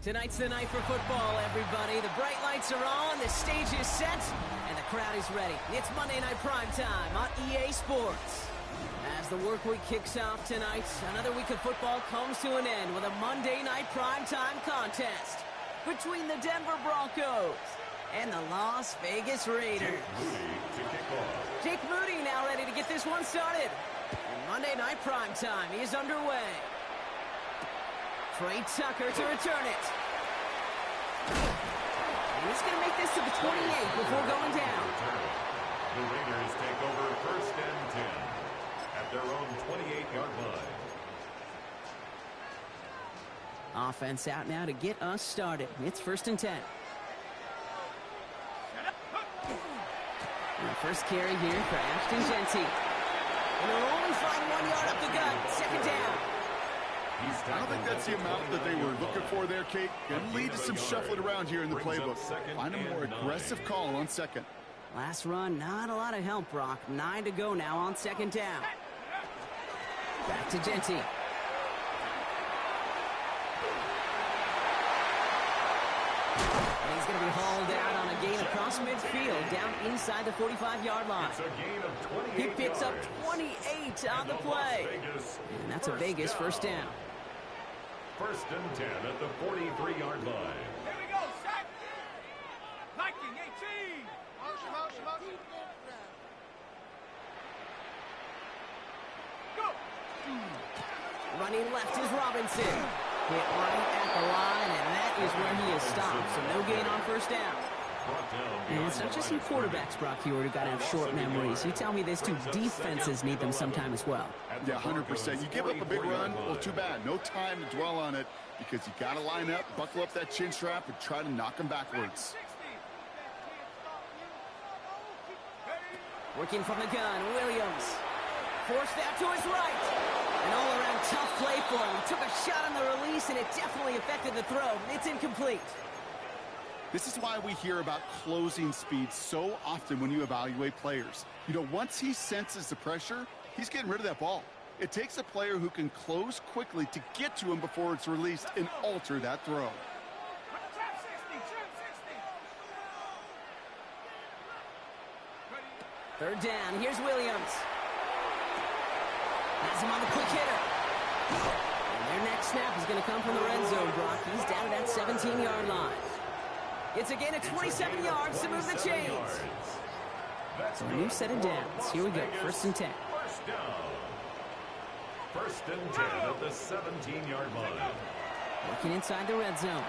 Tonight's the night for football, everybody. The bright lights are on, the stage is set, and the crowd is ready. It's Monday Night Primetime on EA Sports. As the work week kicks off tonight, another week of football comes to an end with a Monday Night Primetime contest between the Denver Broncos and the Las Vegas Raiders. Jake Moody now ready to get this one started. And Monday Night Primetime is underway. Trey Tucker to return it. And he's going to make this to the 28 before going down. The Raiders take over 1st and 10 at their own 28-yard line. Offense out now to get us started. It's 1st and 10. And the first carry here for Ashton Jeanty. And they'll only find 1 yard up the gut. 2nd down. I don't think that's the amount that they were looking for there, Kate. Can lead to some shuffling around here in the playbook. Find a more aggressive call on 2nd. Last run, not a lot of help, Brock. 9 to go now on 2nd down. Back to Jeanty. And he's going to be hauled out on a gain across midfield, down inside the 45-yard line. He picks up 28 on the play. And that's a Vegas 1st down. 1st and 10 at the 43-yard line. Here we go, set. Viking 18. Motion. Go. Running left is Robinson. Hit right at the line, and that is where he is stopped. So no gain on 1st down. And it's not just you quarterbacks, Brock Hewitt, who got to have short memories. You tell me these two defenses need them sometime as well. Yeah, 100%. You give up a big run, well, too bad. No time to dwell on it because you got to line up, buckle up that chin strap, and try to knock them backwards. Working from the gun, Williams. Forced out to his right. An all-around tough play for him. Took a shot on the release, and it definitely affected the throw. It's incomplete. This is why we hear about closing speed so often when you evaluate players. You know, once he senses the pressure, he's getting rid of that ball. It takes a player who can close quickly to get to him before it's released and alter that throw. Third down. Here's Williams. Has him on the quick hitter. And their next snap is going to come from the red zone, Brock. He's down at that 17-yard line. It's a gain of 27 yards to move the chains. So a new set of downs. Here we go. 1st and 10. 1st and 10 at the 17-yard line. Working inside the red zone.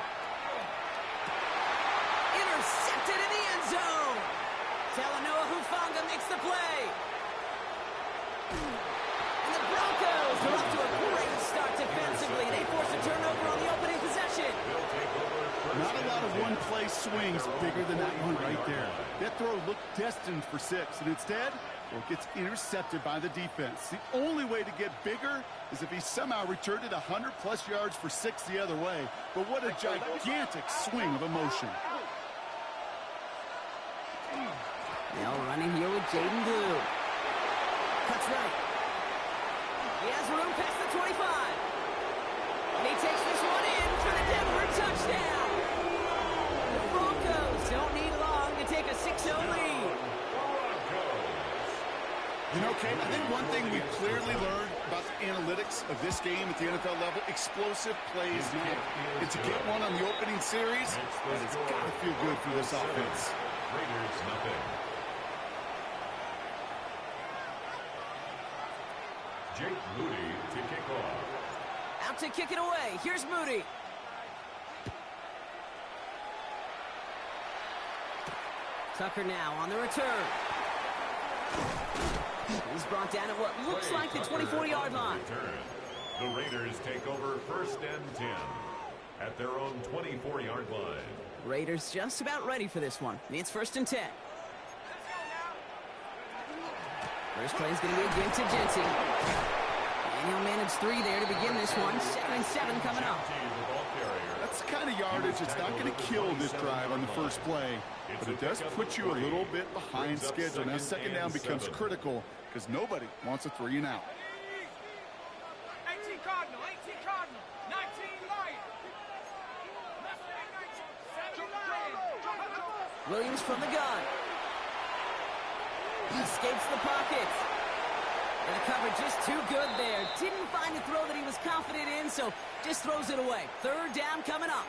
Intercepted in the end zone. Talanoa Hufanga makes the play. And the Broncos are off to a great start defensively. They force a turnover on the opening possession. Not a lot of one-play swings bigger than that one right there. That throw looked destined for 6, and instead, well, it gets intercepted by the defense. The only way to get bigger is if he somehow returned it 100-plus yards for 6 the other way. But what a gigantic swing of emotion. Now running here with Jaden Blue. Cuts right. He has room past the 25. And he takes this one in for the Denver touchdown. The Broncos don't need long to take a 6-0 lead. You know, Kate, I think one thing we've clearly learned about the analytics of this game at the NFL level, explosive plays matter. And to get one on the opening series, it's got to feel good for this offense. Raiders nothing. Jake Moody to kick off. Out to kick it away. Here's Moody. Tucker now on the return. He's brought down at what looks like the 24-yard line. The Raiders take over 1st and 10 at their own 24-yard line. Raiders just about ready for this one. It's 1st and 10. First play is going to be a give to Jeanty. And he'll manage 3 there to begin this one. 2nd and 7 coming up. That's the kind of yardage that's not going to kill this drive on the first play, but it does put you a little bit behind schedule. Now 2nd down becomes critical because nobody wants a 3 and out. 18 Cardinal, 19 Lion. Williams from the gun. He escapes the pocket. And the coverage is too good there. Didn't find a throw that he was confident in, so just throws it away. Third down coming up.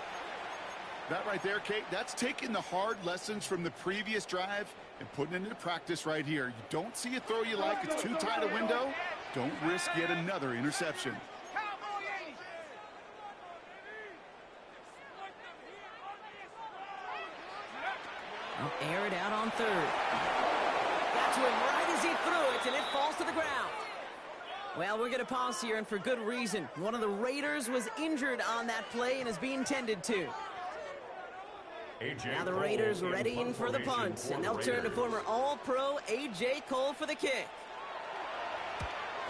That right there, Kate, that's taking the hard lessons from the previous drive and putting it into practice right here. You don't see a throw you like, it's too tight a window. Don't risk yet another interception. He'll air it out on third. Got to him right as he threw it, and it falls to the ground. Well, we're going to pause here, and for good reason. One of the Raiders was injured on that play and is being tended to. Now the Raiders readying for the punt, and they'll turn to former All-Pro A.J. Cole for the kick.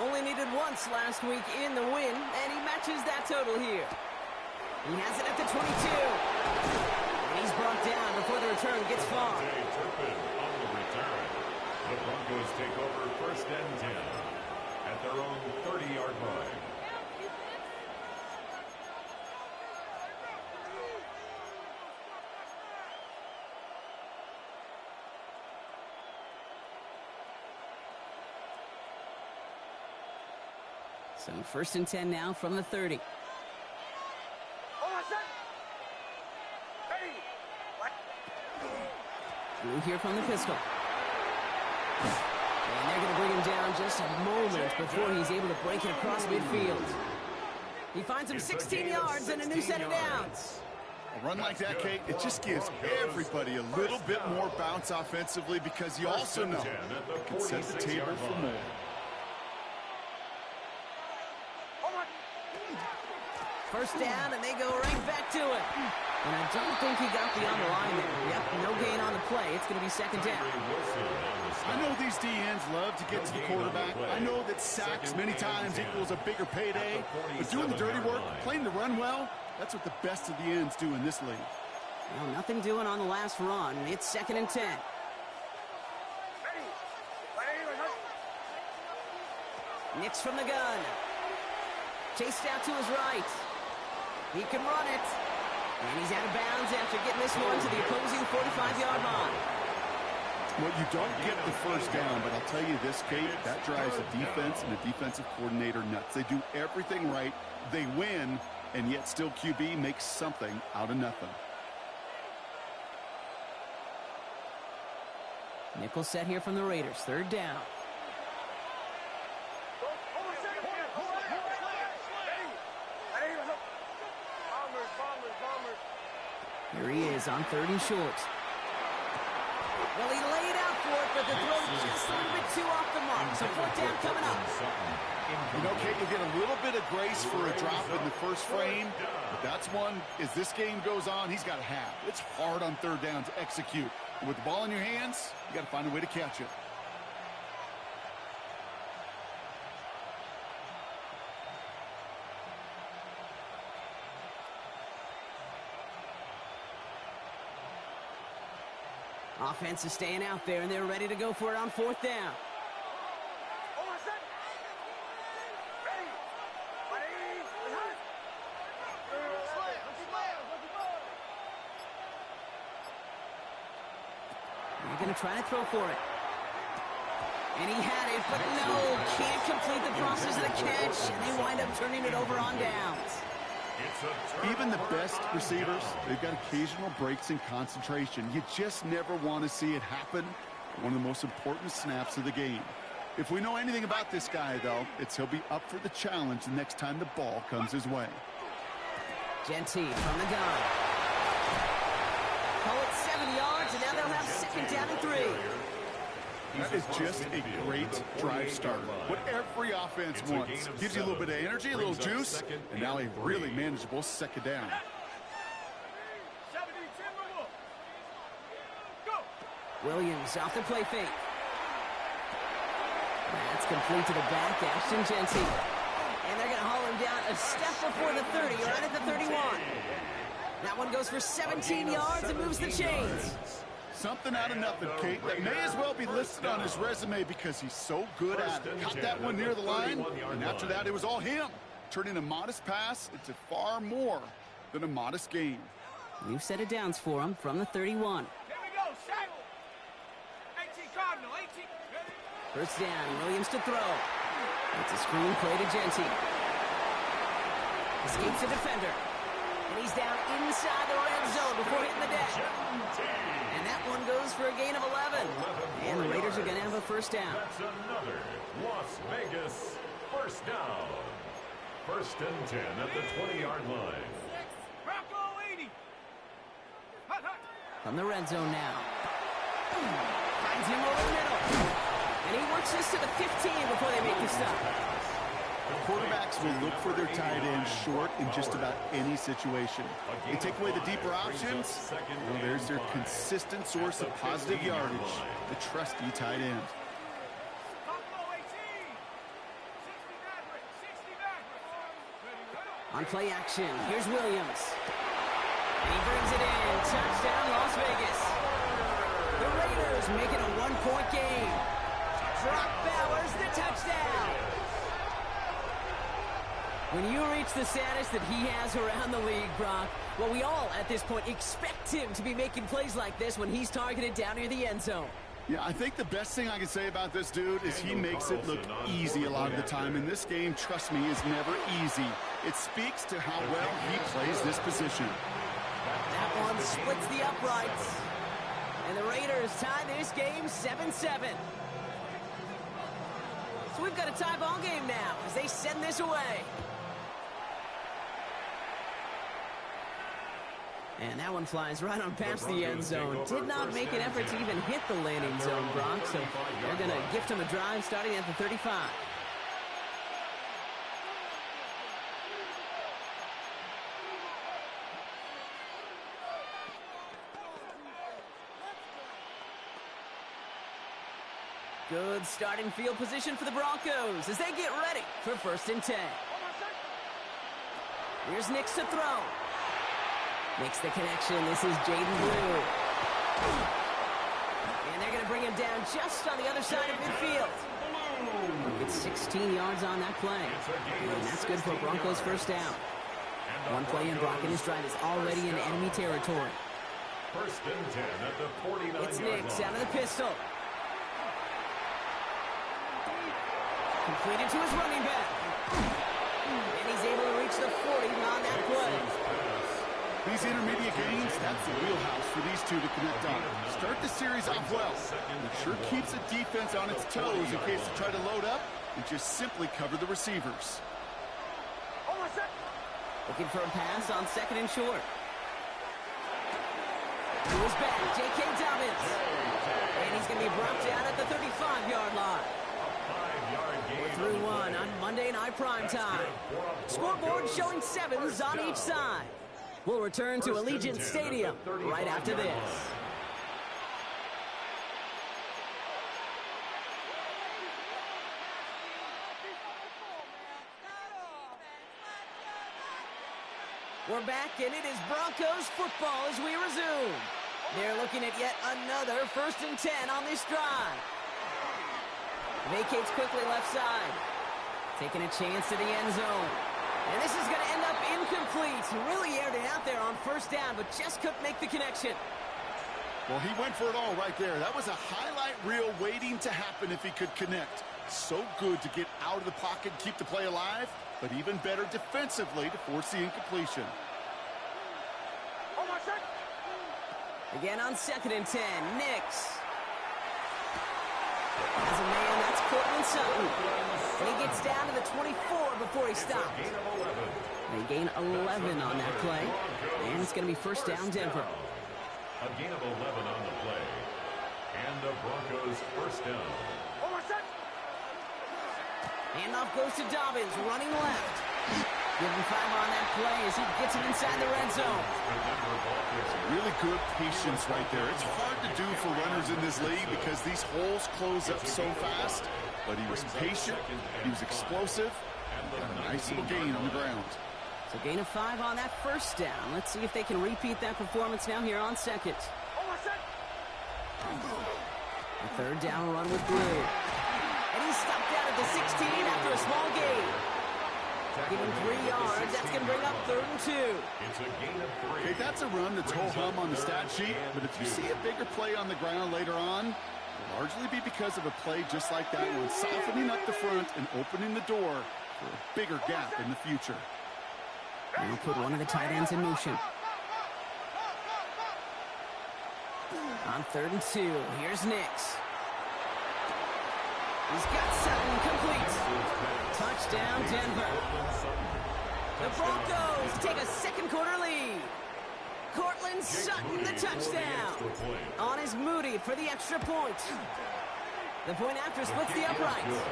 Only needed once last week in the win, and he matches that total here. He has it at the 22. And he's brought down before the return gets far. On the return, the Broncos take over first and 10 at their own 30-yard line. So first and 10 now from the 30. Through here from the pistol. And they're going to bring him down just a moment before he's able to break it across midfield. He finds him 16 yards and a new set of downs. A run like that, Kate, it just gives everybody a little bit more bounce offensively because you also know it can set the table for more. First down, and they go right back to it. And I don't think he got beyond the line there. Yep, no gain on the play. It's going to be second down. I know these DNs love to get to the quarterback. I know that sacks many times equals a bigger payday. But doing the dirty work, playing the run well, that's what the best of the ends do in this league. Well, nothing doing on the last run. It's second and 10. Nix from the gun. Chased out to his right. He can run it. And he's out of bounds after getting this one to the opposing 45-yard line. Well, you don't get the first down, but I'll tell you this, Kate, that drives the defense and the defensive coordinator nuts. They do everything right. They win, and yet still QB makes something out of nothing. Nickel set here from the Raiders. Third down. Here he is on third and short. Well, he laid out for it, but the throw just a little bit too off the mark. So fourth down coming up. You know, Kate, you get a little bit of grace for a drop in the first frame, but that's one, as this game goes on, he's got to have. It's hard on third down to execute. And with the ball in your hands, you got to find a way to catch it. Offense is staying out there, and they're ready to go for it on fourth down. They're going to try to throw for it. And he had it, but no, can't complete the process of the catch, and they wind up turning it over on downs. Even the best receivers, they've got occasional breaks in concentration. You just never want to see it happen. One of the most important snaps of the game. If we know anything about this guy, though, it's he'll be up for the challenge the next time the ball comes his way. Genty from the gun. Call it 7 yards, and now they'll have second down and 3. That is just a great drive starter. What every offense wants. Gives you a little bit of energy, a little juice, and now a really manageable second down. Williams off the play fake. That's complete to the back, Ashton Genty. And they're going to haul him down a step before the 30, right at the 31. That one goes for 17 yards and moves the chains. Something out of nothing, Kate, that may as well be listed on his resume because he's so good at it. Caught that one near the line, and after that, it was all him. Turning a modest pass into far more than a modest game. New set of downs for him from the 31. First down, Williams to throw. It's a screen play to Genty. Escapes a defender. And he's down inside the red zone before hitting the deck. And that one goes for a gain of 11. And the Raiders are going to have a first down. That's another Las Vegas first down. First and 10 at the 20-yard line. Bronco 80. Hut, hut. From the red zone now. Finds him over the middle. And he works this to the 15 before they make the stop. Quarterbacks will look for their tight end short in just about any situation. They take away the deeper options. Well, there's their consistent source of positive yardage, the trusty tight end. Bronco 18. 60 Maverick. 60 Maverick. On play action, here's Williams. And he brings it in. Touchdown, Las Vegas. The Raiders make it a one-point game. Brock Bowers, the touchdown. When you reach the status that he has around the league, Brock, well, we all at this point expect him to be making plays like this when he's targeted down near the end zone. Yeah, I think the best thing I can say about this dude is he makes it look easy a lot of the time. And this game, trust me, is never easy. It speaks to how well he plays this position. That one splits the uprights. And the Raiders tie this game 7-7. So we've got a tie ball game now as they send this away. And that one flies right on past the end zone. Did not make an effort to even hit the landing zone, Brock. So they're going to gift him a drive starting at the 35. Good starting field position for the Broncos as they get ready for first and 10. Here's Nix to throw. Makes the connection. This is Jaden Blue. And they're going to bring him down just on the other side of midfield. It's 16 yards on that play. And that's good for Broncos first down. One play in, Brock, and his drive is already in enemy territory. First and 10 at the 49-yard It's Nix out of the pistol. Completed to his running back. And he's able to reach the 40 on that play. These intermediate gains, that's the wheelhouse for these two to connect on. Start the series off well. It sure keeps the defense on its toes in case they try to load up and just simply cover the receivers. Looking for a pass on second and short. To his back, J.K. Dobbins. And he's going to be brought down at the 35-yard line. We're through one on Monday Night Primetime. Scoreboard showing 7s on each side. We'll return to Allegiant Stadium right after this. We're back, and it is Broncos football as we resume. They're looking at yet another first and 10 on this drive. Vacates quickly left side. Taking a chance to the end zone. And this is going to end up incomplete. He really aired it out there on first down, but just couldn't make the connection. Well, he went for it all right there. That was a highlight reel waiting to happen if he could connect. So good to get out of the pocket and keep the play alive, but even better defensively to force the incompletion. Again on second and 10, Nix. As a man, that's Cortland Sutton. And he gets down to the 24 before he stops. They gain 11 on that play. And it's going to be first down, Denver. A gain of 11 on the play. And the Broncos first down. Handoff goes to Dobbins, running left. Give him 5 on that play as he gets it inside the red zone. Really good patience right there. It's hard to do for runners in this league because these holes close up so fast. But he was patient, he was explosive, and a nice little gain on the ground. So gain of 5 on that first down. Let's see if they can repeat that performance now here on second. A third down run with Blue. And he's stopped out at the 16 after a small gain. Give him 3 yards. That's going to bring up 3rd and 2. It's a gain of 3. Okay, that's a run that's ho-hum on the stat sheet, but if you see a bigger play on the ground later on, Largely be because of a play just like that one, softening up the front and opening the door for a bigger gap in the future. And we'll put one of the tight ends in motion. On 3rd and 2, here's Nix. He's got Sutton complete. Touchdown, Denver. The Broncos take a second quarter lead. Cortland Sutton, the touchdown. On is Moody for the extra point. The point after splits the uprights.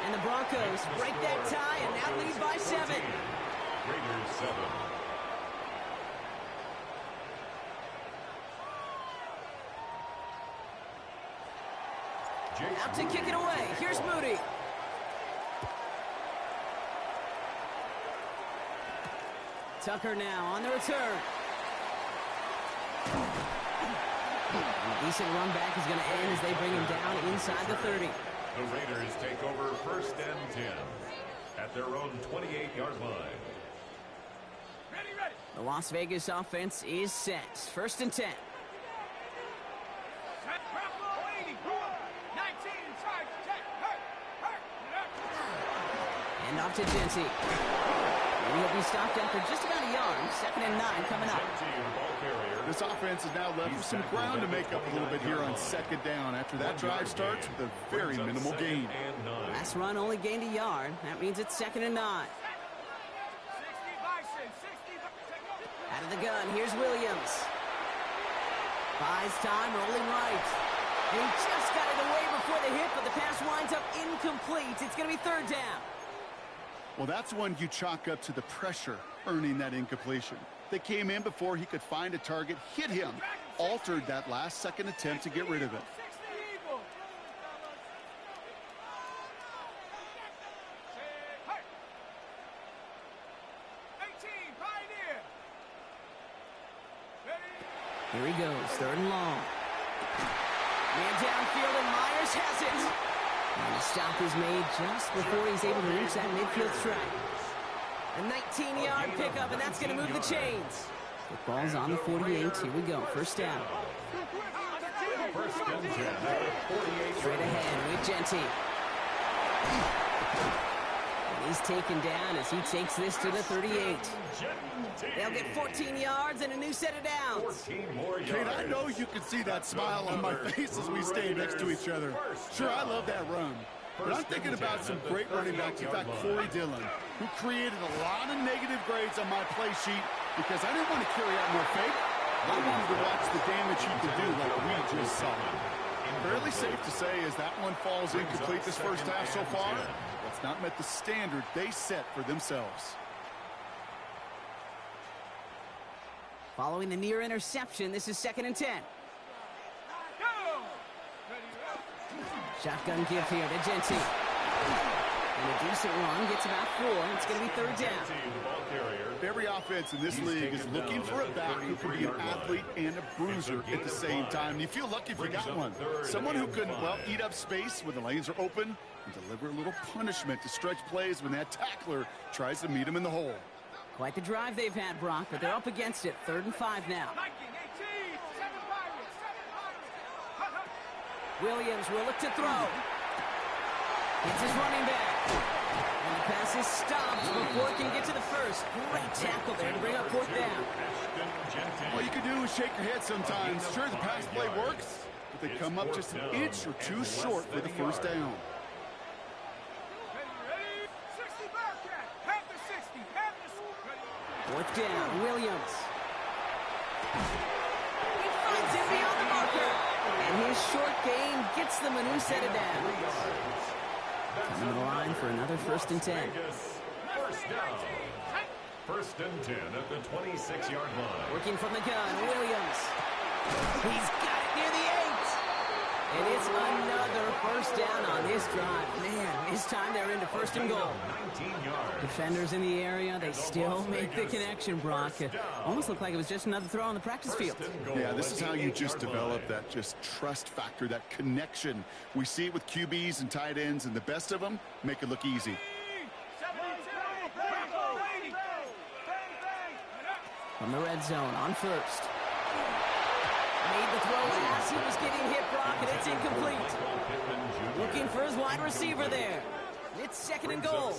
And the Broncos break that tie and now lead by 7. Raiders 7. Out to kick it away. Here's Moody. Tucker now on the return. A decent run back is going to end as they bring him down inside the 30. The Raiders take over 1st and 10 at their own 28-yard line. Ready, ready. The Las Vegas offense is set. 1st and 10. Set, Broncos, 80, 19, charge, check, hurt. And off to Genty. He'll be stopped after just about a yard. 2nd and 9 coming up. This offense is now left with some ground to make up a little bit here on 2nd down. After that drive starts with a very minimal gain. Last run only gained a yard. That means it's 2nd and 9. 60 Bison, 60 Bison. Out of the gun, here's Williams. Buys time, rolling right. And he just got it away before the hit, but the pass winds up incomplete. It's going to be 3rd down. Well, that's one you chalk up to the pressure earning that incompletion. They came in before he could find a target, hit him, altered that last-second attempt to get rid of it. 60 Eagles. Hey. 18 Pioneer. Ready. Here he goes, 3rd and long. Man downfield, and Myers has it. And the stop is made just before he's able to reach that midfield strike. A 19-yard pickup, and that's going to move the chains. The ball's on the 48. Here we go. 1st down. 1st and 10 at the 48. Straight ahead with Genty. And he's taken down as he takes this to the 38. They'll get 14 yards and a new set of downs. Kate, I know you can see that smile on my face as we stay next to each other. Sure, I love that run. But I'm thinking about some great running backs. In fact, Corey Dillon, who created a lot of negative grades on my play sheet because I didn't want to carry out more fake. I wanted to watch the damage he could do like we just saw. Fairly safe to say as that one falls incomplete this first half so far, that's not met the standard they set for themselves. Following the near interception, this is 2nd and 10. Go. Shotgun give here to Genty. And a decent run gets about 4. It's going to be 3rd down. Every offense in this league is looking for a back who can be an athlete and a bruiser at the same time. And you feel lucky if you got one. Someone who can, well, eat up space when the lanes are open and deliver a little punishment to stretch plays when that tackler tries to meet him in the hole. Quite the drive they've had, Brock, but they're up against it. 3rd and 5 now. Viking, 18, 7 Pirates. Williams will look to throw. It's his running back. And the pass is stopped before it can get to the first. Great tackle there to bring up 4th down. All you can do is shake your head sometimes. Sure, the pass play works, but they come up just an inch or two short for the 1st down. Ready, 60 Bearcat. Have the 60. Have the 60. 4th down, Williams. He finds him beyond the marker. And his short gain gets them a new set of downs. Coming to the line for another 1st and 10. 1st down. 1st and 10 at the 26-yard line. Working from the gun, Williams. He's got it near the 8. And it's another 1st down on this drive. Man, this time they're into 1st and goal. 19 yards. Defenders in the area, they still make the connection, Brock. Almost looked like it was just another throw on the practice field. Yeah, this is how you just develop that just trust factor, that connection. We see it with QBs and tight ends, and the best of them make it look easy. 72, Bravo, 80. From the red zone on 1st. Made the throw as he was getting hit, Brock, and it's incomplete. looking for his wide receiver there. It's second and goal.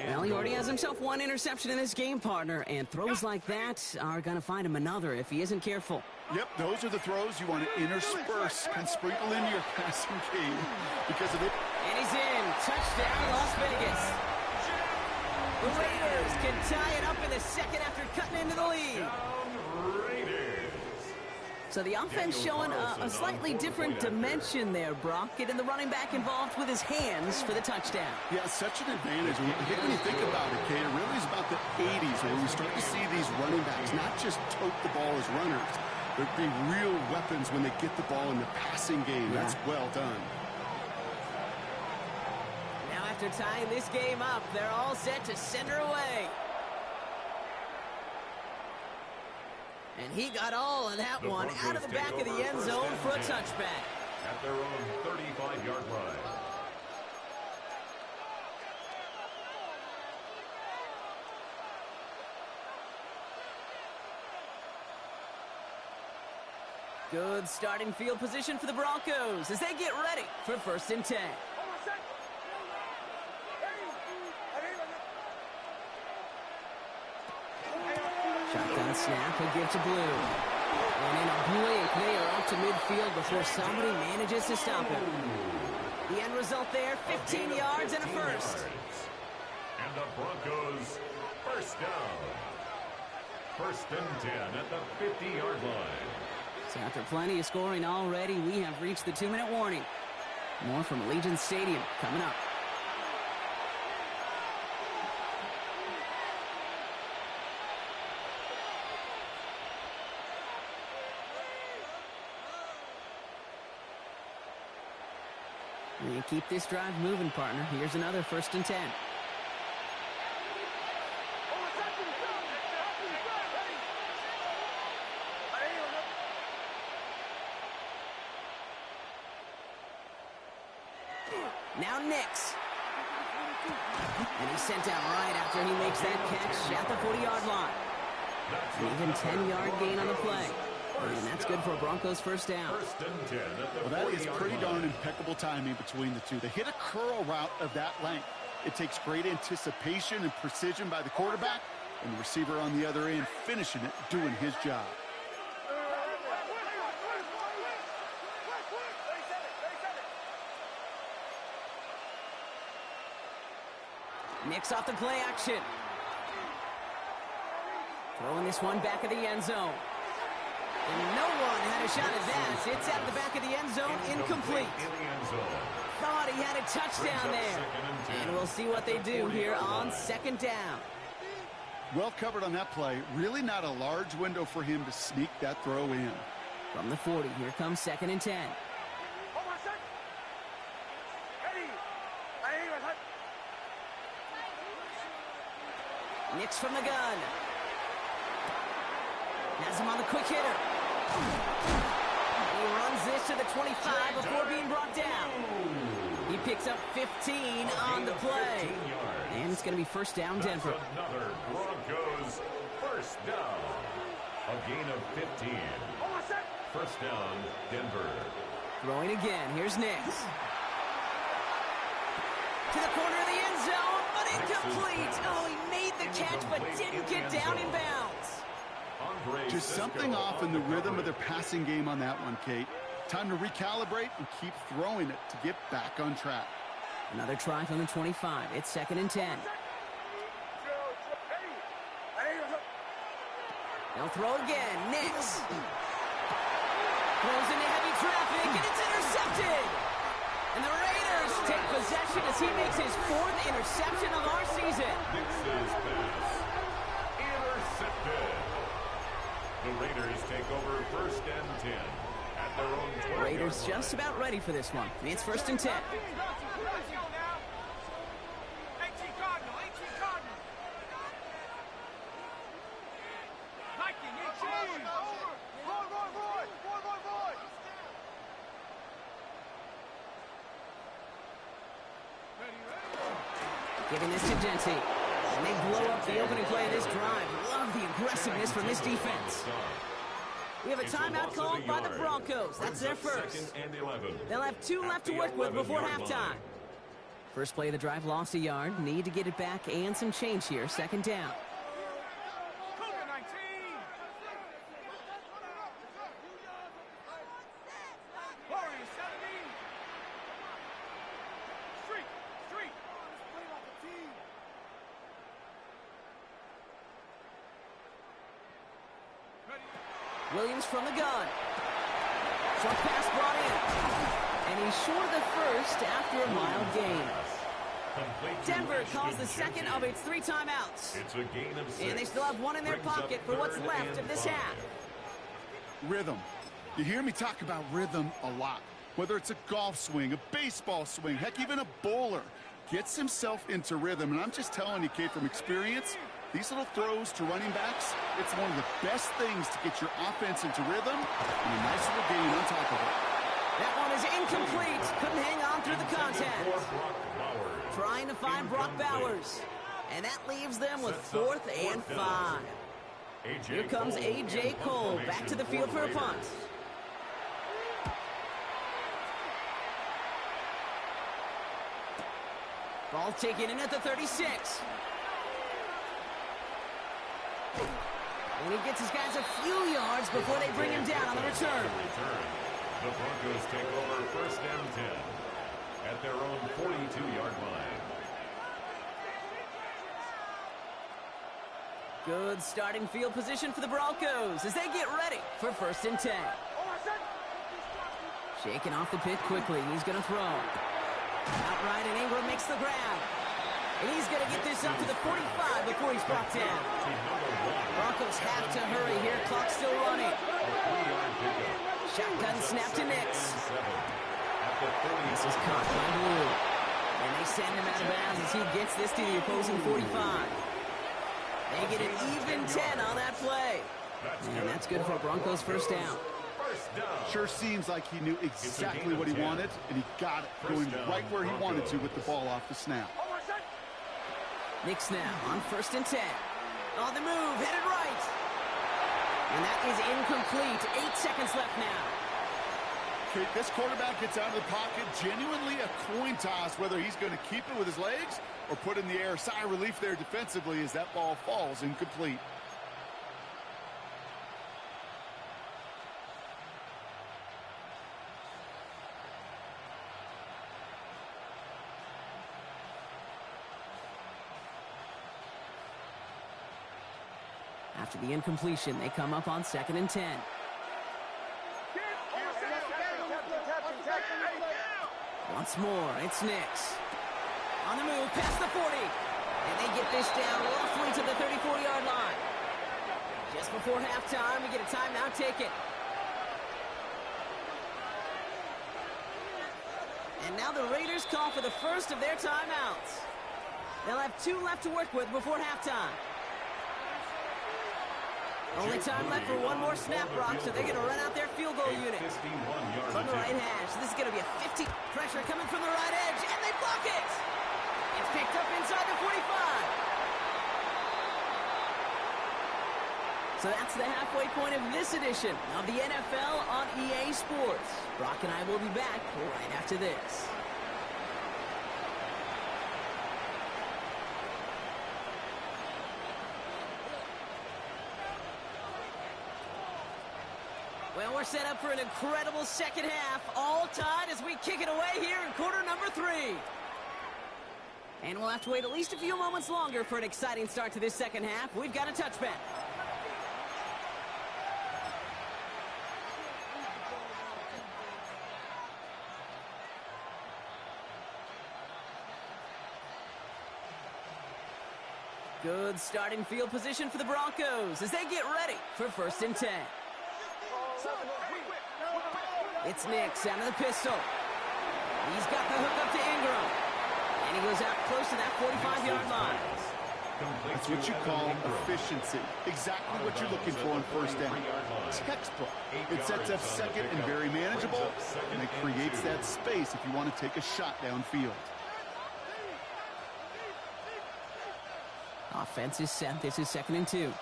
Well, he already has himself one interception in this game, partner, and throws like that are going to find him another if he isn't careful. Yep, those are the throws you want to intersperse and sprinkle into your passing game because of it. And he's in. Touchdown, Las Vegas. The Raiders can tie it up in the second after cutting into the lead. So the offense showing a slightly different dimension there, Brock. Getting the running back involved with his hands for the touchdown. Yeah, such an advantage. I think when you think about it, Kate, it really is about the 80s where we start to see these running backs not just tote the ball as runners, but be real weapons when they get the ball in the passing game. Yeah. That's well done. Now after tying this game up, they're all set to send her away. And he got all of that one out of the back of the end zone for a touchback. At their own 35-yard line. Good starting field position for the Broncos as they get ready for 1st and 10. Shotgun snap, he'll give to Blue. And in a blink, they are up to midfield before somebody manages to stop him. The end result there, 15 yards and a first. And the Broncos first down. 1st and 10 at the 50-yard line. So after plenty of scoring already, we have reached the 2-minute warning. More from Allegiant Stadium coming up. You keep this drive moving, partner. Here's another 1st and 10. Now Nix. And he's sent out right after he makes that catch at the 40-yard line. An even 10-yard gain on the play. And that's good for a Broncos first down. Well, that is pretty darn impeccable timing between the two. They hit a curl route of that length. It takes great anticipation and precision by the quarterback, and the receiver on the other end finishing it, doing his job. Nix off the play action. Throwing this one back of the end zone. And no one had a shot at that. It's out of the back of the end zone, incomplete. Thought he had a touchdown there. And we'll see what they do here on 2nd down. Well covered on that play. Really not a large window for him to sneak that throw in. From the 40, here comes 2nd and 10. Nix from the gun. Has him on the quick hitter. He runs this to the 25 before being brought down. He picks up 15 on the play. And it's going to be 1st down, Denver. Another Broncos first down. A gain of 15. 1st down, Denver. Throwing again. Here's Nix. To the corner of the end zone, but incomplete. Oh, he made the catch, but didn't get down in bounds. Just something off in the rhythm of their passing game on that one, Kate. Time to recalibrate and keep throwing it to get back on track. Another try from the 25. It's 2nd and 10. They'll throw again. Nix. Throws into heavy traffic, and it's intercepted. And the Raiders take possession as he makes his 4th interception of our season. Nix's pass intercepted. The Raiders take over 1st and 10 at their own 20. Raiders just about ready for this one. It's 1st and 10. Giving this to Genty. And they blow up the opening play of this drive. Love the aggressiveness from this defense. We have a It's timeout loss of called a by the yard. Broncos. That's Brings their up first. 2nd and 11. They'll have 2 At left to the work with before 11-yard halftime. line. First play of the drive lost a yard. Need to get it back and some change here. 2nd down. Cougar 19. Warriors 17. Street. Ready. Williams from the gun. Short pass brought in. And he's short of the first after a mild gain. Complete to Denver calls Ashton the second Jenkins. of its 3 timeouts. It's a gain of 6. And they still have 1 in their Brings up pocket for what's 3rd left and of this 5. half. Rhythm. You hear me talk about rhythm a lot. Whether it's a golf swing, a baseball swing, heck, even a bowler gets himself into rhythm. And I'm just telling you, kid, from experience, these little throws to running backs, it's one of the best things to get your offense into rhythm and a nice little gain on top of it. That one is incomplete. Couldn't hang on through the contact. For Brock Bowers. Trying to find Brock Incomplete. Bowers. And that leaves them with Sets up 4th and 4th down. 5. A.J. Here comes Cole A.J. in punt Cole back to formation the field for a Raiders. punt. Ball taken in at the 36. And he gets his guys a few yards before they bring him down on the return. The Broncos take over 1st and 10 at their own 42-yard line. Good starting field position for the Broncos as they get ready for 1st and 10. Shaking off the pit quickly. He's going to throw. Outright, and Ingram makes the grab. And he's going to get this up to the 45 before he's brought down. Broncos have to hurry here. Clock still running. Shotgun snap to Nix. This is caught by Blue. And they send him out of bounds as he gets this to the opposing 45. They get an even 10 on that play. And that's good for a Broncos 1st down. Sure seems like he knew exactly what he wanted, and he got it, going right where he wanted to with the ball off the snap. Nix now on 1st and 10. On the move, headed right. And that is incomplete. 8 seconds left now. Okay, this quarterback gets out of the pocket, genuinely a coin toss, whether he's going to keep it with his legs or put in the air. Sigh of relief there defensively as that ball falls incomplete. After the incompletion, they come up on 2nd and 10. Once more, it's Nix. On the move, past the 40. And they get this down roughly to the 34-yard line. Just before halftime, we get a timeout taken. And now the Raiders call for the first of their timeouts. They'll have 2 left to work with before halftime. Only time left for 1 more snap, Brock, so they're going to run out their field goal unit. From the right hash, this is going to be a 50. Pressure coming from the right edge, and they block it! It's picked up inside the 45. So that's the halfway point of this edition of the NFL on EA Sports. Brock and I will be back right after this. Well, we're set up for an incredible second half, all tied as we kick it away here in quarter number 3. And we'll have to wait at least a few moments longer for an exciting start to this second half. We've got a touchback. Good starting field position for the Broncos as they get ready for 1st and 10. It's Nix out of the pistol. He's got the hook up to Ingram. And he goes out close to that 45-yard line. That's what you call efficiency. Exactly what you're looking for on 1st down. Textbook. It sets up 2nd and very manageable, and it creates that space if you want to take a shot downfield. Offense is set. This is 2nd and 2.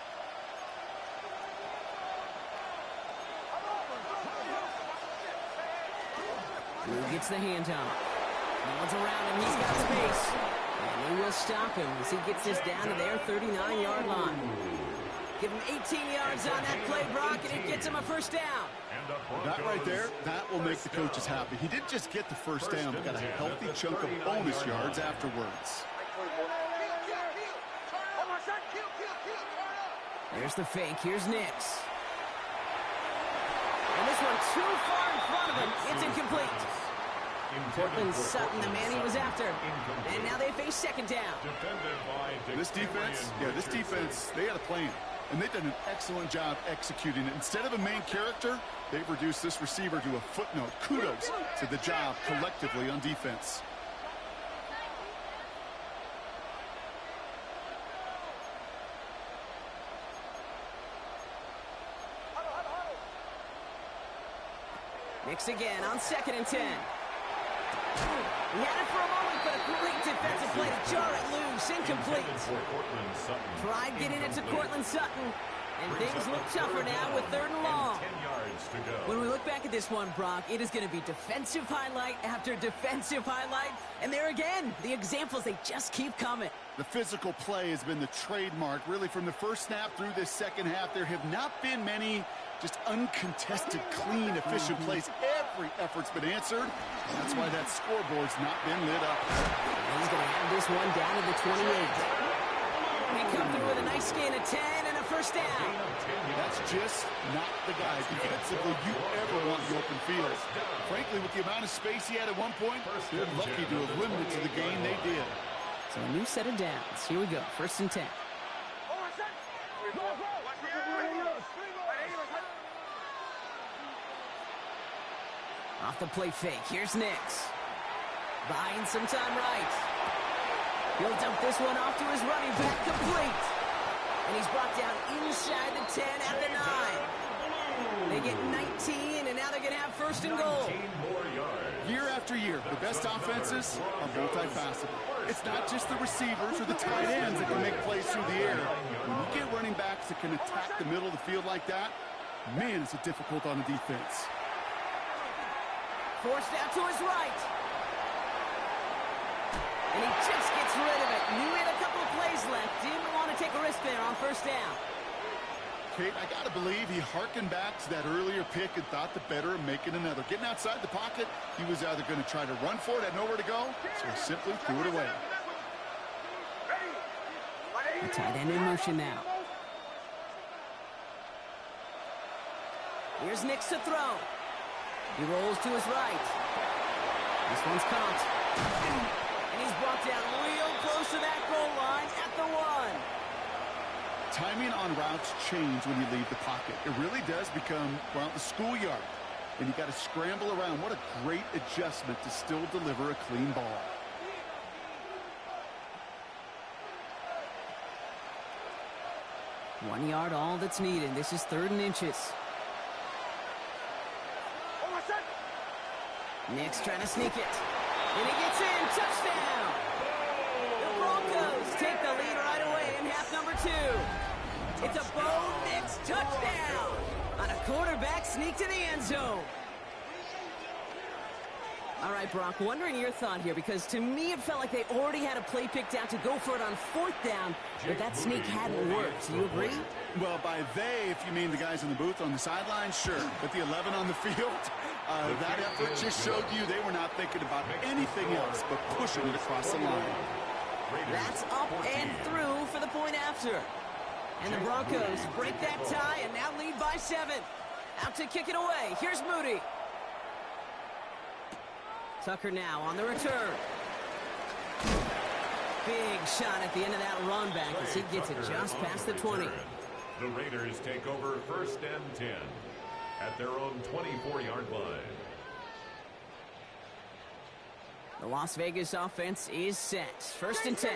Who gets the handoff? No one's around him. He's got space. And they will stop him as he gets this down to their 39-yard line. Give him 18 yards on that play, Brock, and it gets him a first down. That right there, that will make the coaches happy. He didn't just get the first down, but got a healthy chunk of bonus yards afterwards. There's the fake. Here's Nix. And this one too far in front of him. It's incomplete. Cortland Sutton, the man he was after. And now they face second down. This defense, they had a plan. And they've done an excellent job executing it. Instead of a main character, they've reduced this receiver to a footnote. Kudos to the job collectively on defense. Nix again on 2nd and 10. He had it for a moment, but a great defensive play to jar it loose. Incomplete. Tried getting it to Cortland Sutton. And things look tougher now with 3rd and long. When we look back at this one, Brock, it is going to be defensive highlight after defensive highlight. And there again, the examples, they just keep coming. The physical play has been the trademark. Really, from the first snap through this second half, there have not been many just uncontested, clean, efficient plays. Every effort's been answered. And that's why that scoreboard's not been lit up. And he's going to have this one down to the 28. They come through with a nice gain of 10 and a first down. That's just not the guy defensively you ever want in the open field. Frankly, with the amount of space he had at one point, they're lucky to have limited to the gain they did. So a new set of downs. Here we go. 1st and 10. Off the play fake. Here's Nix. Buying some time right. He'll dump this one off to his running back, complete. And he's brought down inside the 10 at the 9. They get 19, and now they're going to have 1st and goal. Year after year, the best offenses are multifaceted. It's not just the receivers or the tight ends that can make plays through the air. When you get running backs that can attack the middle of the field like that, man, is it difficult on the defense. Forced out to his right. And he just gets rid of it. Knew he had a couple of plays left. Didn't want to take a risk there on 1st down. Kate, I got to believe he hearkened back to that earlier pick and thought the better of making another. Getting outside the pocket, he was either going to try to run for it, had nowhere to go, so he simply threw it away. The tight end in motion now. Here's Nix to throw. He rolls to his right. This one's caught. And he's brought down real close to that goal line at the 1. Timing on routes change when you leave the pocket. It really does become, well, the schoolyard. And you got to scramble around. What a great adjustment to still deliver a clean ball. One yard, all that's needed. This is 3rd and inches. Nix trying to sneak it. And he gets in. Touchdown! The Broncos take the lead right away in half number 2. It's a Bo Nix touchdown on a quarterback sneak to the end zone. All right, Brock, wondering your thought here, because to me it felt like they already had a play picked out to go for it on 4th down, but that sneak hadn't worked. Do you agree? Well, by they, if you mean the guys in the booth on the sideline, sure. But the 11 on the field, that effort just showed you they were not thinking about anything else but pushing it across the line. That's up and through for the point after. And the Broncos break that tie and now lead by 7. Out to kick it away. Here's Moody. Tucker now on the return. Big shot at the end of that run back as he gets it just past the 20. The Raiders take over 1st and 10 at their own 24-yard line. The Las Vegas offense is set. 1st and 10.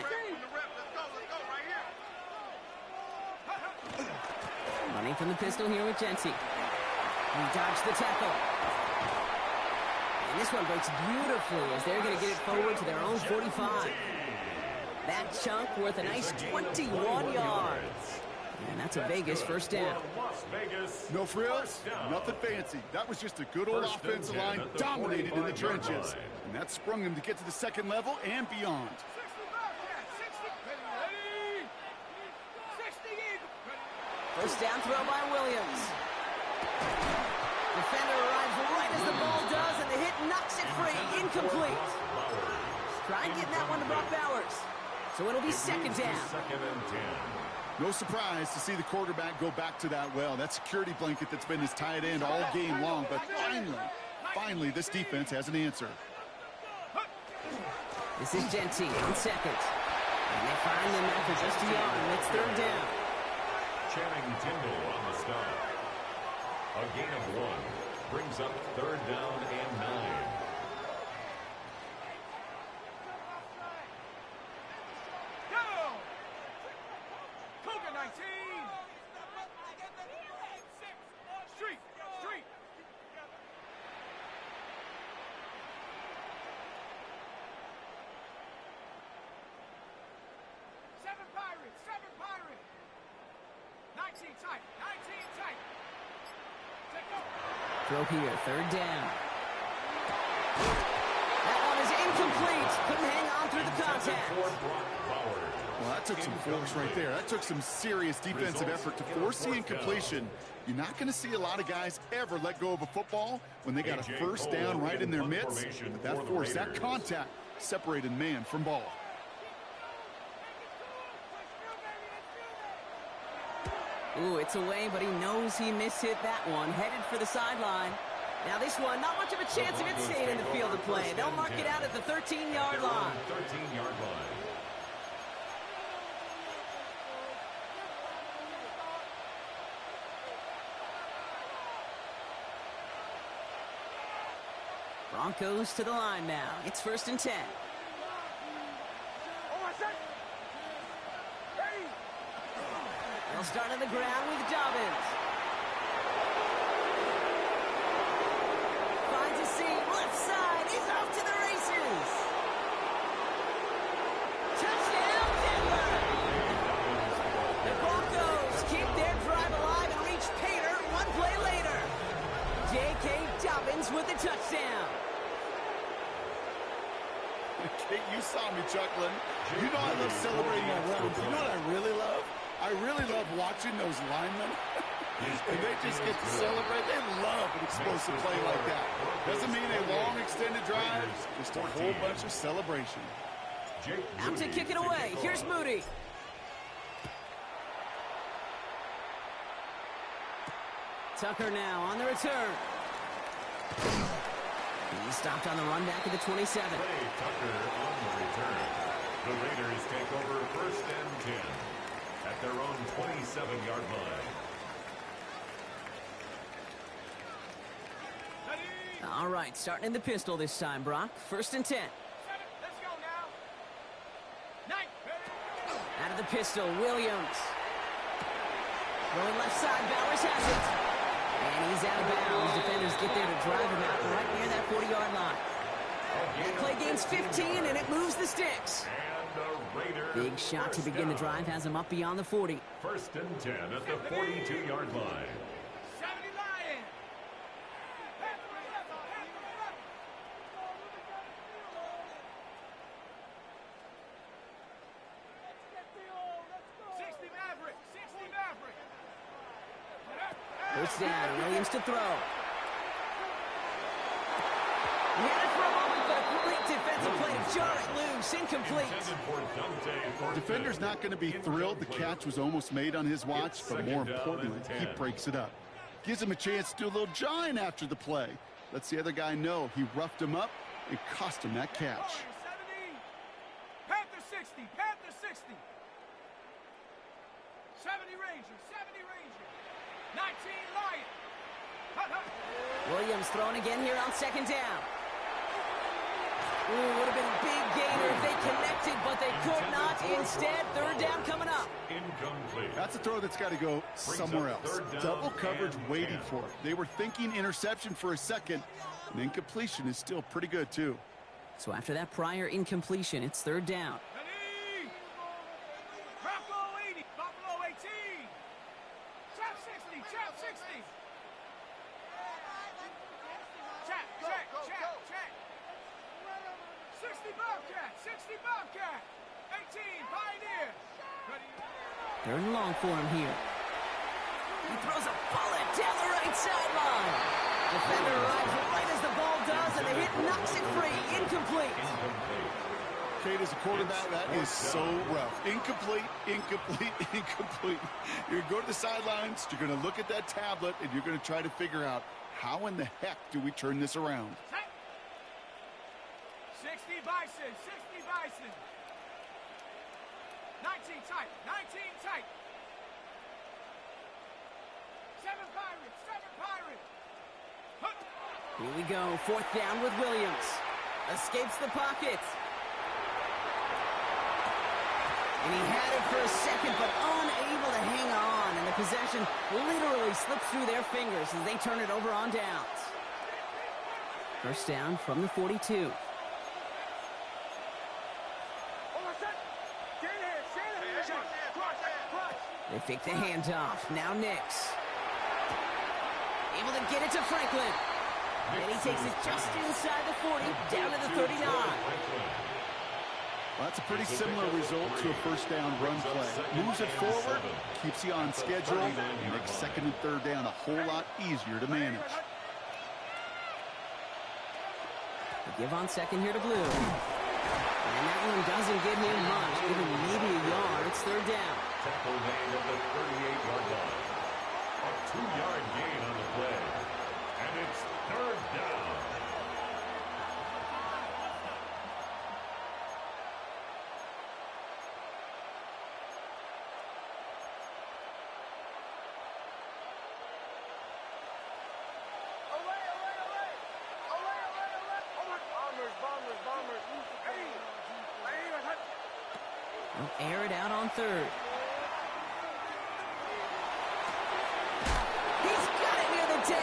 Running from the pistol here with Jency. He dodged the tackle. And this one breaks beautifully as they're going to get it forward to their own 45. That chunk worth a nice 21 yards. And that's a Vegas first down. Las Vegas. No frills, nothing fancy. That was just a good old offensive line dominated in the trenches. And that sprung him to get to the second level and beyond. 60 Eagle. First down throw by Williams. Defender arrives right as the ball does, and the hit knocks it free. Incomplete. Try getting that one to Brock Bowers. So it'll be second down. Second and 10. No surprise to see the quarterback go back to that well. That security blanket that's been his tight end all game long. But finally, this defense has an answer. This is Gentine on second. And they find them after just a yard, and it's third down. Channing Tindall on the stop. A gain of 1 brings up third down and 9. Cougar 19. Street. Seven Pirates. 19 tight. Throw here, third down. That one is incomplete. Couldn't hang on through the contact. Well, that took some force right there. That took some serious defensive effort to force the incompletion. You're not going to see a lot of guys ever let go of a football when they got a first down right in their midst. But that force, that contact, separated man from ball. Ooh, it's away, but he knows he mishit that one. Headed for the sideline. Now this one, not much of a chance of it staying in the field of play. They'll mark it out at the 13-yard line. 13-yard line. Broncos to the line now. It's first and 10. They'll start on the ground with Dobbins. Finds a seam, left side. He's off to the races. Touchdown, Denver! The Broncos keep their drive alive and reach Pater one play later. J.K. Dobbins with the touchdown. You saw me chuckling. You know I love celebrating our runs. You know what I really love? I really love watching those linemen. And they just get to celebrate. They love an explosive play like that. Doesn't mean a long extended drive. Just a whole bunch of celebration. Out to kick it away. Here's Moody. Tucker now on the return. He stopped on the run back at the 27. Tucker on the return. The Raiders take over first and 10 at their own 27-yard line. All right, starting in the pistol this time, Brock. First and 10. Let's go now. Out of the pistol, Williams. Going left side, Bowers has it. And he's out of bounds. Defenders get there to drive him out right near that 40-yard line. That play gains 15, and it moves the sticks. Big shot to begin the drive has him up beyond the 40. First and 10 at the 42-yard line. 70 Lions. First down, Williams to throw. He had it for a moment, but a great defensive play to jar it loose, incomplete. Defender's not going to be thrilled the catch was almost made on his watch, but more importantly, he breaks it up. Gives him a chance to do a little jawing after the play. Lets the other guy know he roughed him up and cost him that catch. Panther 60, Panther 60. 70 Rangers, 19 Lions. Williams throwing again here on second down. Ooh, would have been a big gainer if they connected, but they could not. Instead, third down coming up. Incomplete. That's a throw that's got to go somewhere else. Double coverage waiting for it. They were thinking interception for a second, and incompletion is still pretty good, too. So after that prior incompletion, it's third down. Ready? Buffalo 80, Buffalo 18. Bobcat, 60 Bobcat, 18 Pioneer. Third and long for him here. He throws a bullet down the right sideline. Defender arrives right as the ball does, and the hit knocks it free. Incomplete. Kate, as a quarterback, that is so rough. Incomplete, incomplete, incomplete. You're going to go to the sidelines, you're going to look at that tablet, and you're going to try to figure out how in the heck do we turn this around. 60 Bison, 60 Bison. 19 tight, 19 tight. 7 Pirates, 7 Pirates. Here we go, fourth down with Williams. Escapes the pocket. And he had it for a second, but unable to hang on. And the possession literally slips through their fingers as they turn it over on downs. First down from the 42. They fake the handoff. Now Nix. Able to get it to Franklin. And he takes it just inside the 40, down to the 39. Well, that's a pretty similar result to a first down run play. Moves it forward, keeps you on schedule, and makes second and third down a whole lot easier to manage. They give on second here to Blue. And that one doesn't get him much, even maybe a yard. It's third down. Tackle made at the 38-yard line. A 2-yard gain on the play. And it's third down. They'll air it out on third. He's got it near the 10.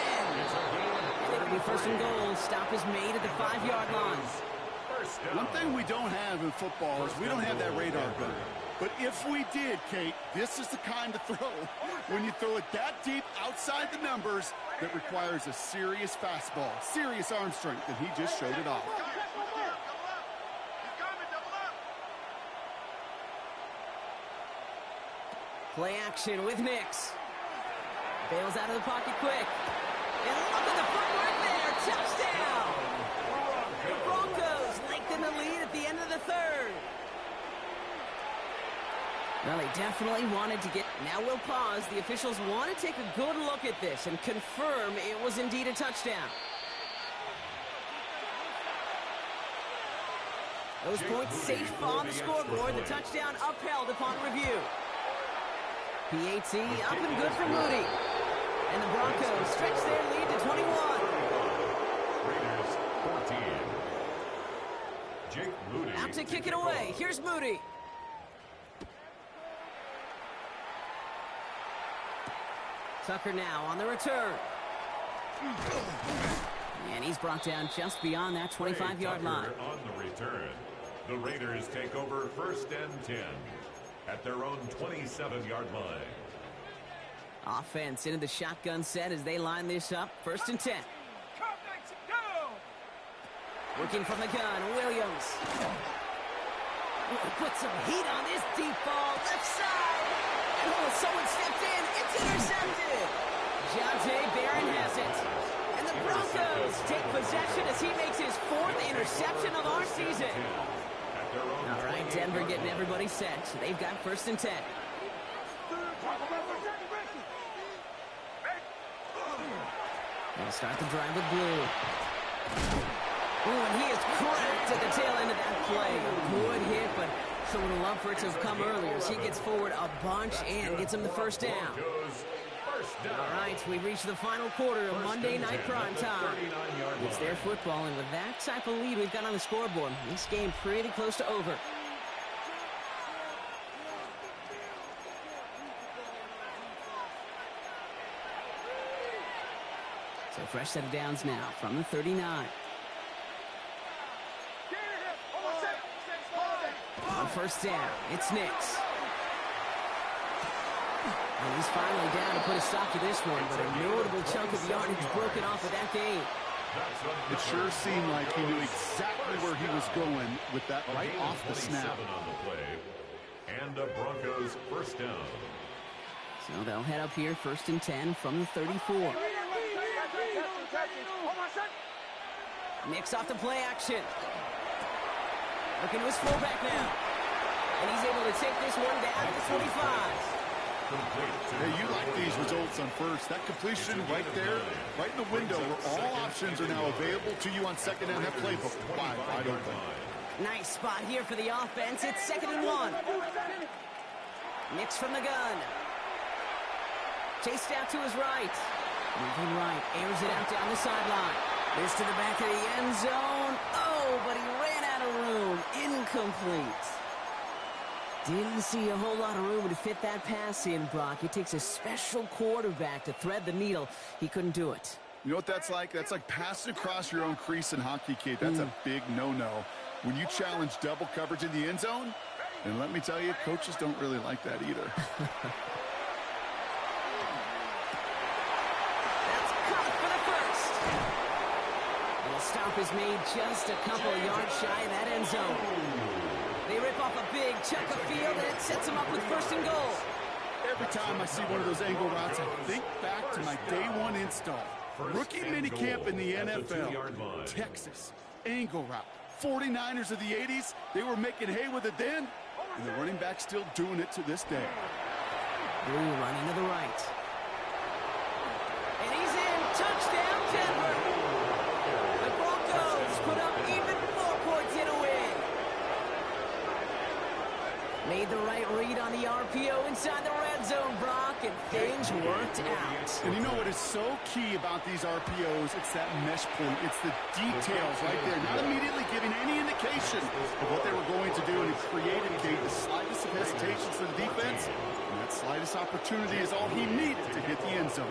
And it'll be first and goal. Stop is made at the 5-yard line. One thing we don't have in football is we don't have that radar gun. But if we did, Kate, this is the kind of throw, when you throw it that deep outside the numbers, that requires a serious fastball, serious arm strength, and he just showed it off. Play action with Nix. Bails out of the pocket quick. And look at the footwork there. Touchdown! The Broncos lengthen the lead at the end of the third. Well, they definitely wanted to get... Now we'll pause. The officials want to take a good look at this and confirm it was indeed a touchdown. Those points safe on the scoreboard. The touchdown upheld upon review. PAT up and good for Moody. And the Broncos stretch their lead to 21. Raiders 14. Jake Moody. Out to kick it away. Here's Moody. Tucker now on the return. And he's brought down just beyond that 25-yard line. On the return, the Raiders take over first and 10 at their own 27-yard line. Offense into the shotgun set as they line this up. First and 10. Working from the gun, Williams. Put some heat on this deep ball, left side. And someone stepped in. It's intercepted. Jonte Barron has it. And the Broncos take possession as he makes his 4th interception of our season. All right, Denver getting everybody set. They've got first and 10. They'll start the drive with Blue. Oh, and he is cracked at the tail end of that play. A good hit, but so would have loved for it to have come earlier as he gets forward a bunch and gets him the first down. All right, we've reached the final quarter of Monday Night Prime Time. It's their football, and with that type of lead we've got on the scoreboard, this game pretty close to over. So fresh set of downs now from the 39. On first down, it's Nix. And he's finally down to put a stop to this one, but a notable chunk of yardage broken off of that game. It sure seemed like he knew exactly where he was going with that right off the snap. On the play, and the Broncos first down. So they'll head up here, 1st and 10 from the 34. Mix off the play action. Looking to his fullback now. And he's able to take this one down to the 25. Hey, you like these results on first. That completion right there, right in the window where all options are now available to you on second down. That playbook wide open. Nice spot here for the offense. It's 2nd and 1. Mix from the gun. Chased out to his right. Moving right. Airs it out down the sideline. This to the back of the end zone. Oh, but he ran out of room. Incomplete. Didn't see a whole lot of room to fit that pass in, Brock. It takes a special quarterback to thread the needle. He couldn't do it. You know what that's like? That's like passing across your own crease in hockey, Kate. That's a big no-no. When you challenge double coverage in the end zone, and let me tell you, coaches don't really like that either. That's caught for the first. The stop is made just a couple of yards shy of that end zone. They rip off a big chunk of field, and it sets them up with 1st and goal. Every time I see one of those angle routes, I think back to my day one install. Rookie minicamp in the NFL. Texas, angle route. 49ers of the 80s, they were making hay with it then, and the running back's still doing it to this day. Blue running to the right. And he's in. Touchdown, Denver. The Broncos put up even more points in a win. Made the right read on the RPO inside the red zone, Brock, and things worked out. And you know what is so key about these RPOs? It's that mesh point. It's the details right there. Not immediately giving any indication of what they were going to do, and it created, Kate, the slightest of hesitations for the defense. And that slightest opportunity is all he needed to hit the end zone.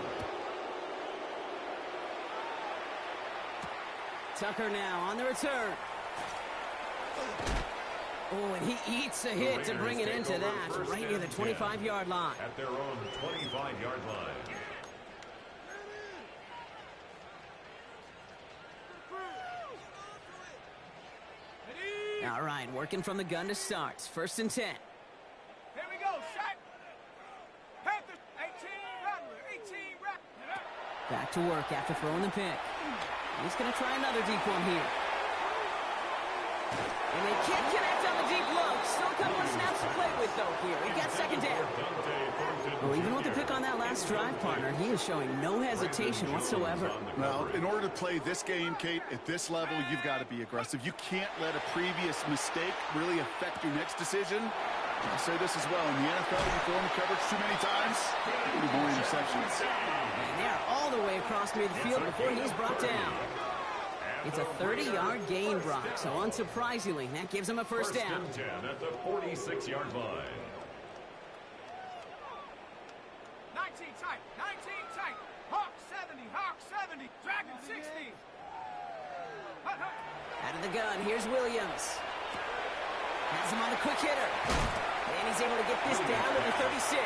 Tucker now on the return. Oh, and he eats a hit to bring it into that, right near the 25-yard line. At their own 25-yard line. All right, working from the gun to start. 1st and 10. Here we go, shot. Panthers, 18 Rattler, 18 Rattler. Back to work after throwing the pick. He's going to try another deep one here. And they can't connect on the deep look. Still a couple of snaps to play with, though, here. He gets 2nd down. Well, even with the pick on that last drive, partner, he is showing no hesitation whatsoever. Well, in order to play this game, Kate, at this level, you've got to be aggressive. You can't let a previous mistake really affect your next decision. I'll say this as well. In the NFL, you throw in the coverage too many times, you'll be more interceptions. And they're all the way across midfield before he's brought down. It's a 30-yard gain, Brock, so unsurprisingly, that gives him a 1st down. 10 at the 46-yard line. 19 tight, 19 tight. Hawk 70, Dragon 60. Out of the gun, here's Williams. Has him on the quick hitter. And he's able to get this down to the 36.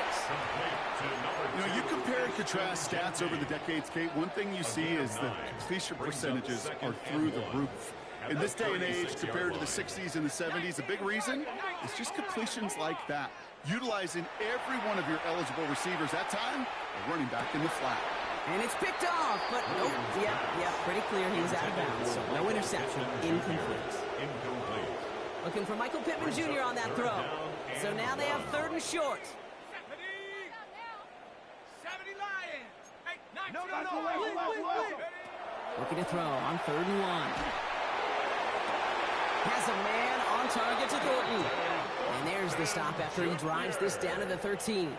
You know, you compare and contrast stats over the decades, Kate. One thing you see is the completion percentages are through the roof. In this day and age, compared to the 60s and the 70s, a big reason is just completions like that. Utilizing every one of your eligible receivers. That time, a running back in the flat. And it's picked off, but nope. Yeah, pretty clear he was out of bounds. So no interception, incomplete. Looking for Michael Pittman Jr. on that throw. So now they have 3rd and short. 70 Lions. Hey, No, wait. Looking to throw on 3rd and 1. Has a man on target to Thornton. And there's the stop after he drives this down to the 13.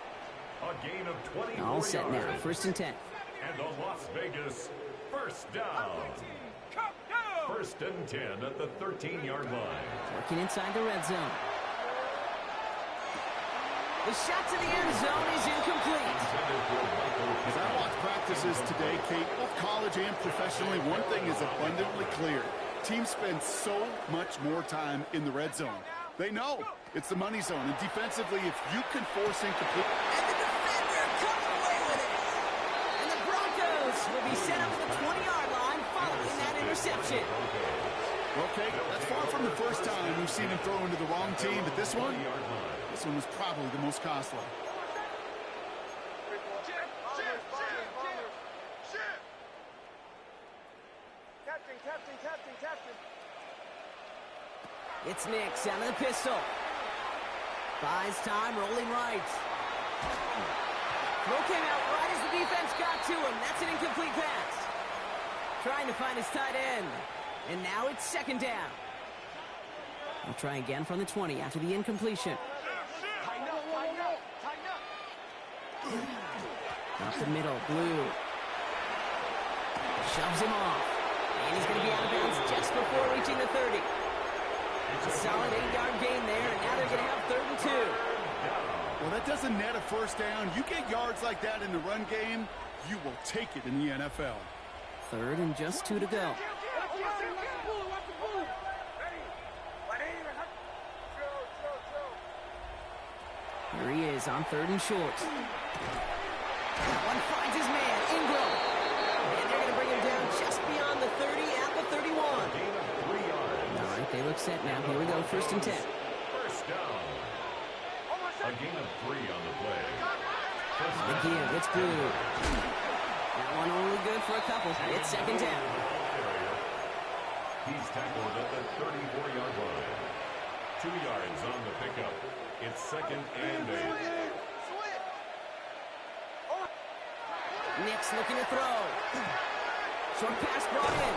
A gain of 24 All set now, yards. 1st and 10. And the Las Vegas first down. 1st and 10 at the 13-yard line. Working inside the red zone. The shot to the end zone is incomplete. As I watch practices today, Kate, both college and professionally, one thing is abundantly clear. Teams spend so much more time in the red zone. They know it's the money zone, and defensively, if you can force incomplete... And the defender comes away with it. And the Broncos will be set up at the 20-yard line following that interception. Okay, that's far from the first time we've seen him throw into the wrong team, but this one was probably the most costly. Captain. It's Nix out of the pistol. Buys time, rolling right. Throw came out right as the defense got to him. That's an incomplete pass. Trying to find his tight end. And now it's second down. We'll try again from the 20 after the incompletion. Up the middle, Blue. Shoves him off. And he's going to be out of bounds just before reaching the 30. A solid 8-yard gain there, and now they're going to have 3rd and 2. Well, that doesn't net a first down. You get yards like that in the run game, you will take it in the NFL. 3rd and just 2 to go. Here he is on 3rd and short. That one finds his man, Ingram. And they're going to bring him down just beyond the 30 at the 31. All right, they look set now. Here we go, 1st and 10. First down. A gain of 3 on the play. Again, it's Blue. That one only good for a couple. It's 2nd down. He's tackled at the 34-yard line. 2 yards on the pickup. It's 2nd and 8. Nix looking to throw. Short pass brought in.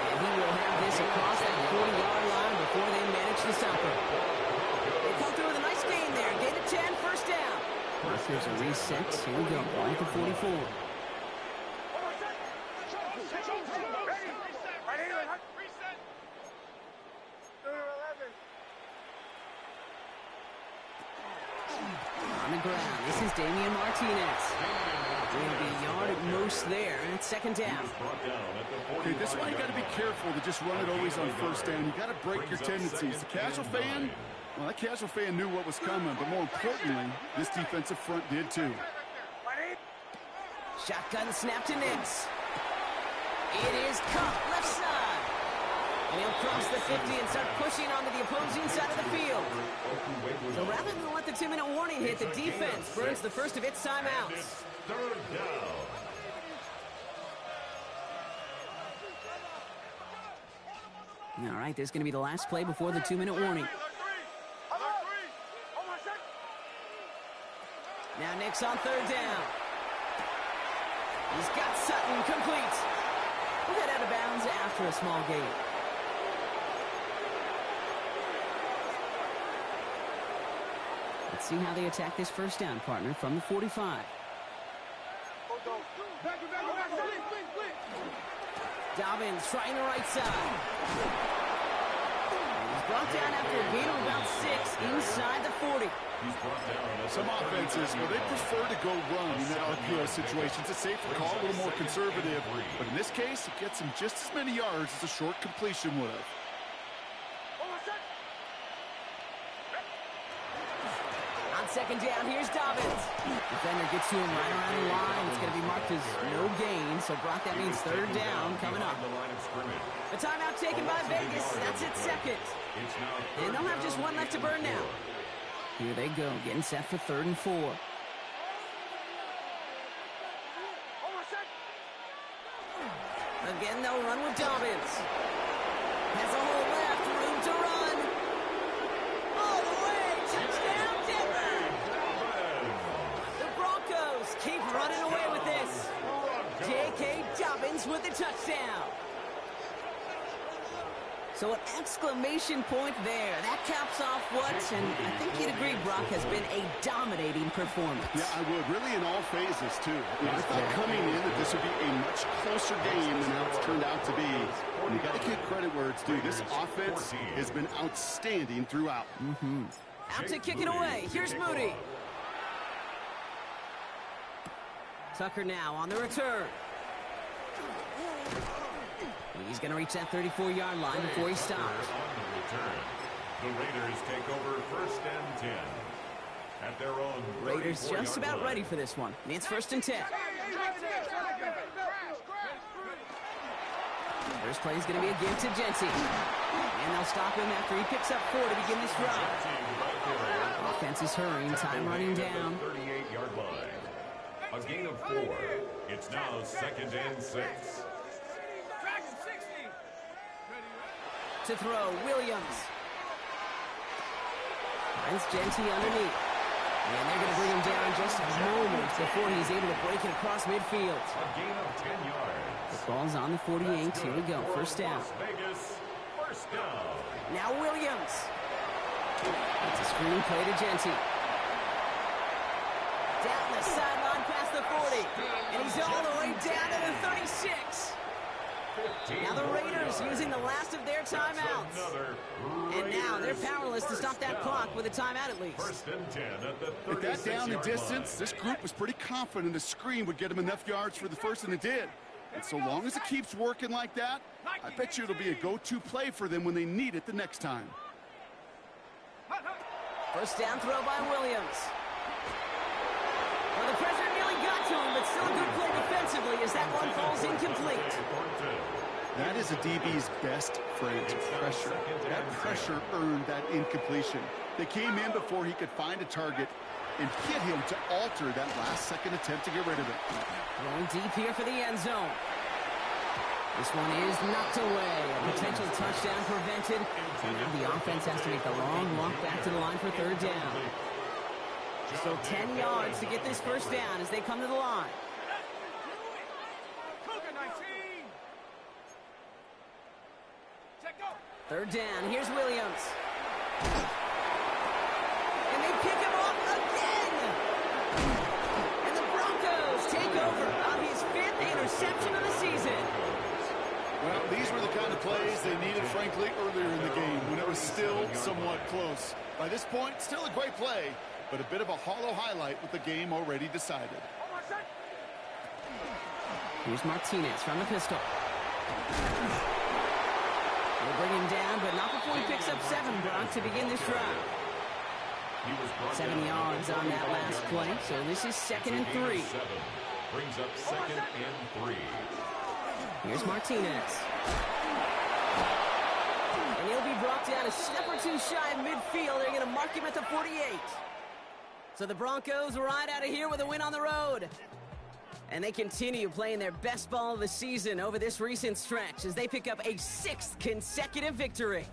And he will have this across that 40-yard line before they manage to stop him. They come through with a nice gain there. Gain of 10, 1st down. Here's a reset. Here we go. Ball at the 44. On the ground, this is Damian Martinez. Will be a yard at most there, and it's 2nd down. Okay, this one you got to be careful to just run it always on 1st down. You got to break your tendencies. The casual fan, well, that casual fan knew what was coming, but more importantly, this defensive front did too. Shotgun snap to Nix. It is Cup, left side. And he'll cross the 50 and start pushing onto the opposing side of the field. So rather than let the 2-minute warning hit, the defense burns the first of its timeouts. 3rd down. All right, this is going to be the last play before the 2-minute warning. Now Nix on 3rd down. He's got Sutton complete. We'll get out of bounds after a small gain. Let's see how they attack this 1st down, partner, from the 45. Dobbins trying the right side. He's brought down after a gain of about 6 inside the 40. Some offenses, well, they prefer to go run in that RPO situations. It's safer call, a little more conservative. But in this case, it gets him just as many yards as a short completion would have. On 2nd down, here's Dobbins. Defender gets to him right around the line. It's going to be marked as no gain, so Brock, that means 3rd down coming up. The timeout taken by Vegas. That's its 2nd. And they'll have just one left to burn now. Here they go, getting set for 3rd and 4. Again, they'll run with Dobbins. Has a hole left, room to run. All the way, touchdown Denver! The Broncos keep running away with this. J.K. Dobbins with the touchdown. So an exclamation point there. That caps off what, and I think you'd agree, Brock, has been a dominating performance. Yeah, I would. Really in all phases, too. I thought coming in that this would be a much closer game than how it's turned out to be. And you got to give credit where it's due. This offense has been outstanding throughout. Out to kick it away. Here's Moody. Tucker now on the return. He's going to reach that 34-yard line before he stops. The Raiders take over 1st and 10. At their own Raiders just about ready for this one. It's 1st and 10. First play is going to be a give to Genty. And they'll stop him after he picks up 4 to begin this drive. Offense is hurrying, time running down. 38-yard line. A gain of 4. It's now 2nd and 6. Traction 60. To throw, Williams. Finds Genty underneath. And they're going to bring him down just moments before he's able to break it across midfield. A gain of 10 yards. The ball's on the 48, 2 to go. First down. Las Vegas, first down. Now Williams. It's a screen play to Genty. Down the sideline past the 40. And he's all the way down to the 36. Now the Raiders using the last of their timeouts. And now they're powerless to stop that clock with a timeout at least. 1st and 10 at the 36-yard With that down in distance, line. this group was pretty confident a screen would get them enough yards for the first, and it did. And so long as it keeps working like that, I bet you it'll be a go-to play for them when they need it the next time. First down throw by Williams. Well, the pressure nearly got to him, but still a good play defensively as that one falls incomplete. That is a DB's best friend, pressure. That pressure earned that incompletion. They came in before he could find a target and hit him to alter that last-second attempt to get rid of it. Going deep here for the end zone. This one is knocked away. A potential touchdown prevented. And now the offense has to make the long walk back to the line for 3rd down. So 10 yards to get this first down as they come to the line. Cougar 19. Check go. 3rd down. Here's Williams. And they pick him off again. And the Broncos take over on his 5th interception of the season. Well, these were the kind of plays they needed, frankly, earlier in the game when it was still somewhat close. By this point, still a great play, but a bit of a hollow highlight with the game already decided. Here's Martinez from the pistol. They'll bring him down, but not before he picks up 7, Brock, to begin this drive. 7 yards on that last play, so this is 2nd and 3. Brings up 2nd and 3. Here's Martinez. And he'll be brought down a step or 2 shy of midfield. They're going to mark him at the 48. So the Broncos ride out of here with a win on the road. And they continue playing their best ball of the season over this recent stretch as they pick up a 6th consecutive victory.